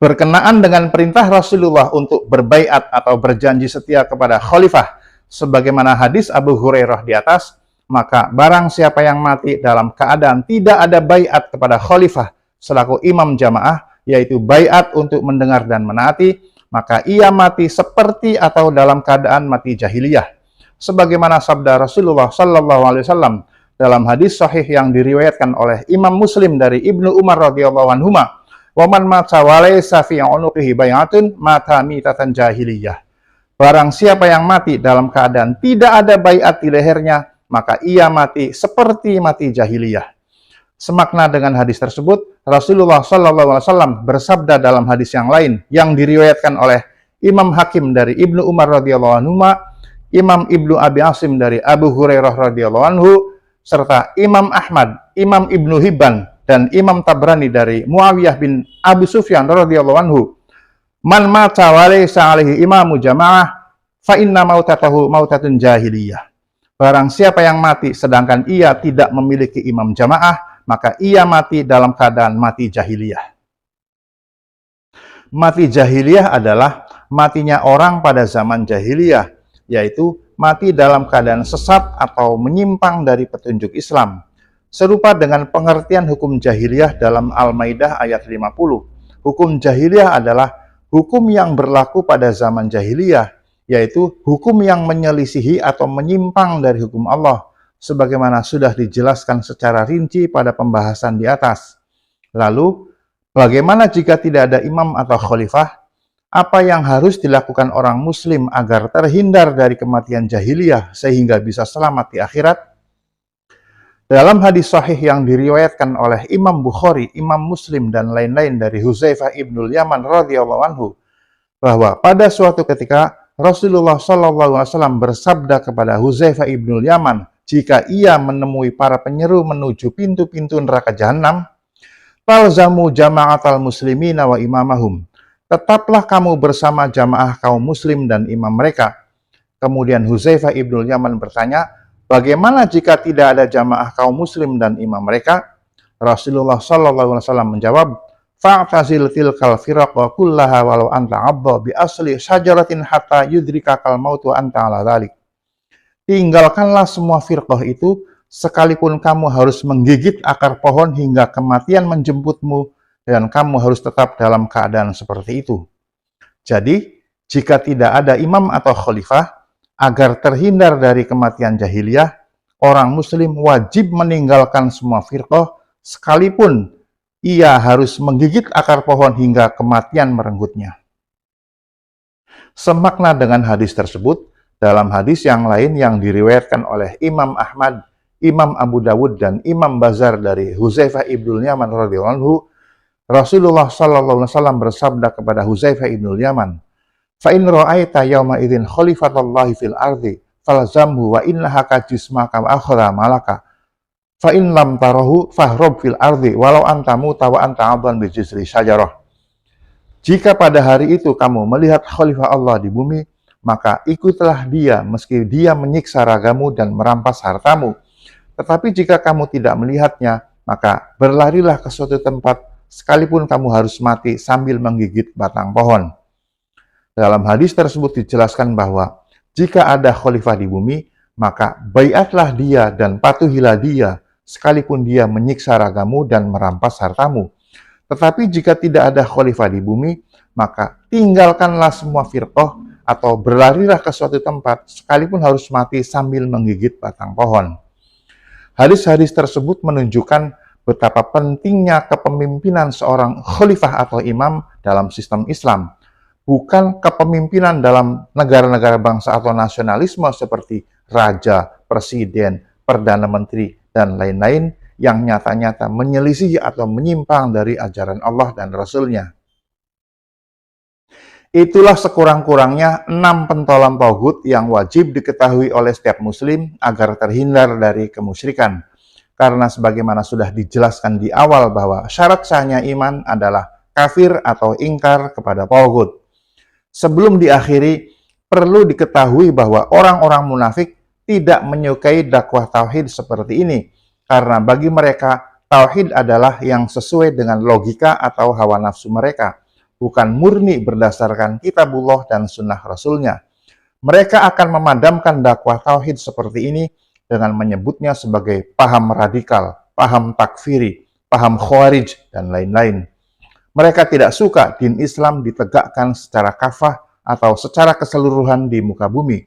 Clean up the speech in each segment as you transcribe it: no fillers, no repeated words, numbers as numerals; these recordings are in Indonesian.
Berkenaan dengan perintah Rasulullah untuk berbaiat atau berjanji setia kepada khalifah, sebagaimana hadis Abu Hurairah di atas, maka barang siapa yang mati dalam keadaan tidak ada baiat kepada khalifah selaku imam jamaah, yaitu baiat untuk mendengar dan menaati, maka ia mati seperti atau dalam keadaan mati jahiliyah. Sebagaimana sabda Rasulullah sallallahu alaihi wasallam dalam hadis sahih yang diriwayatkan oleh Imam Muslim dari Ibnu Umar radhiyallahu anhuma, "Wa man mata wa laysa fi 'unuqihi bai'atun mata mitatan jahiliyah." Barang siapa yang mati dalam keadaan tidak ada baiat di lehernya, maka ia mati seperti mati jahiliyah. Semakna dengan hadis tersebut, Rasulullah sallallahu alaihi wasallam bersabda dalam hadis yang lain yang diriwayatkan oleh Imam Hakim dari Ibnu Umar radhiyallahu anhu, Imam Ibnu Abi Asim dari Abu Hurairah radhiyallahu anhu, serta Imam Ahmad, Imam Ibnu Hibban, dan Imam Tabrani dari Muawiyah bin Abu Sufyan radhiyallahu anhu, "Man mata wa laysa alaihi imamu jamaah, fa inna mautatahu mautatun jahiliyah." Barang siapa yang mati sedangkan ia tidak memiliki imam jamaah, maka ia mati dalam keadaan mati jahiliyah. Mati jahiliyah adalah matinya orang pada zaman jahiliyah, yaitu mati dalam keadaan sesat atau menyimpang dari petunjuk Islam. Serupa dengan pengertian hukum jahiliyah dalam Al-Maidah ayat 50. Hukum jahiliyah adalah hukum yang berlaku pada zaman jahiliyah, yaitu hukum yang menyelisihi atau menyimpang dari hukum Allah, sebagaimana sudah dijelaskan secara rinci pada pembahasan di atas. Lalu, bagaimana jika tidak ada imam atau khalifah? Apa yang harus dilakukan orang muslim agar terhindar dari kematian jahiliyah sehingga bisa selamat di akhirat? Dalam hadis sahih yang diriwayatkan oleh Imam Bukhari, Imam Muslim, dan lain-lain dari Huzaifah ibnul Yaman radhiyallahu anhu, bahwa pada suatu ketika Rasulullah sallallahu alaihi wasallam bersabda kepada Huzaifah ibnul Yaman, jika ia menemui para penyeru menuju pintu-pintu neraka jahanam, "Talzamu jama'atal muslimina wa imamahum." Tetaplah kamu bersama jamaah kaum muslim dan imam mereka. Kemudian Huzaifah ibnul Yaman bertanya, bagaimana jika tidak ada jamaah kaum muslim dan imam mereka? Rasulullah sallallahu alaihi wasallam menjawab, "Fa'tazil tilkal firqa kullaha walau anta 'abda bi asli syajaratin hatta yudrikakal maut wa anta 'ala dzalik." Tinggalkanlah semua firqah itu, sekalipun kamu harus menggigit akar pohon hingga kematian menjemputmu, dan kamu harus tetap dalam keadaan seperti itu. Jadi, jika tidak ada imam atau khalifah, agar terhindar dari kematian jahiliyah, orang muslim wajib meninggalkan semua firqah, sekalipun ia harus menggigit akar pohon hingga kematian merenggutnya. Semakna dengan hadis tersebut, dalam hadis yang lain yang diriwayatkan oleh Imam Ahmad, Imam Abu Dawud, dan Imam Bazar dari Huzaifah ibnul Yaman radhiyallahu anhu, Rasulullah sallallahu alaihi wasallam bersabda kepada Huzaifah ibnul Yaman, "Fa in ra'aita yauma idzin khalifatallahi fil ardi falzamhu wa innaha kajismaka wa akhadha malaka. Fa in lam tarahu fahrub fil ardi walau anta muta wa anta 'adhan bi jizri syajarah." Jika pada hari itu kamu melihat khalifah Allah di bumi, maka ikutlah dia meski dia menyiksa ragamu dan merampas hartamu. Tetapi jika kamu tidak melihatnya, maka berlarilah ke suatu tempat, sekalipun kamu harus mati sambil menggigit batang pohon. Dalam hadis tersebut dijelaskan bahwa jika ada khalifah di bumi, maka baiatlah dia dan patuhilah dia, sekalipun dia menyiksa ragamu dan merampas hartamu. Tetapi jika tidak ada khalifah di bumi, maka tinggalkanlah semua firqah atau berlarilah ke suatu tempat, sekalipun harus mati sambil menggigit batang pohon. Hadis-hadis tersebut menunjukkan betapa pentingnya kepemimpinan seorang khalifah atau imam dalam sistem Islam, bukan kepemimpinan dalam negara-negara bangsa atau nasionalisme seperti raja, presiden, perdana menteri, dan lain-lain yang nyata-nyata menyelisihi atau menyimpang dari ajaran Allah dan Rasul-Nya. Itulah sekurang-kurangnya 6 pentolan tauhid yang wajib diketahui oleh setiap muslim agar terhindar dari kemusyrikan. Karena sebagaimana sudah dijelaskan di awal bahwa syarat sahnya iman adalah kafir atau ingkar kepada tauhid. Sebelum diakhiri, perlu diketahui bahwa orang-orang munafik tidak menyukai dakwah tauhid seperti ini, karena bagi mereka tauhid adalah yang sesuai dengan logika atau hawa nafsu mereka. bukan murni berdasarkan kitabullah dan sunnah Rasulnya. Mereka akan memadamkan dakwah tauhid seperti ini dengan menyebutnya sebagai paham radikal, paham takfiri, paham khawarij, dan lain-lain. Mereka tidak suka din Islam ditegakkan secara kafah atau secara keseluruhan di muka bumi.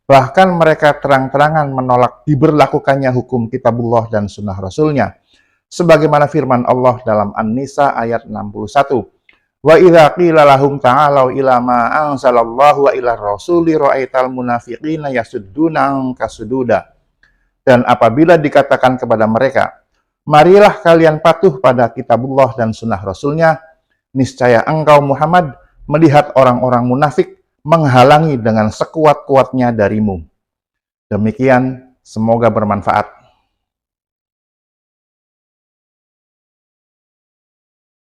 Bahkan mereka terang-terangan menolak diberlakukannya hukum kitabullah dan sunnah Rasulnya. Sebagaimana firman Allah dalam An-Nisa ayat 61. Wa idza qila lahum ta'alau ila ma anzalallahu wa ila rasuli ra'aital munafiqina yasudduna anka sududa. Dan apabila dikatakan kepada mereka, marilah kalian patuh pada kitabullah dan sunnah Rasulnya, niscaya engkau Muhammad melihat orang-orang munafik menghalangi dengan sekuat-kuatnya darimu. Demikian, semoga bermanfaat.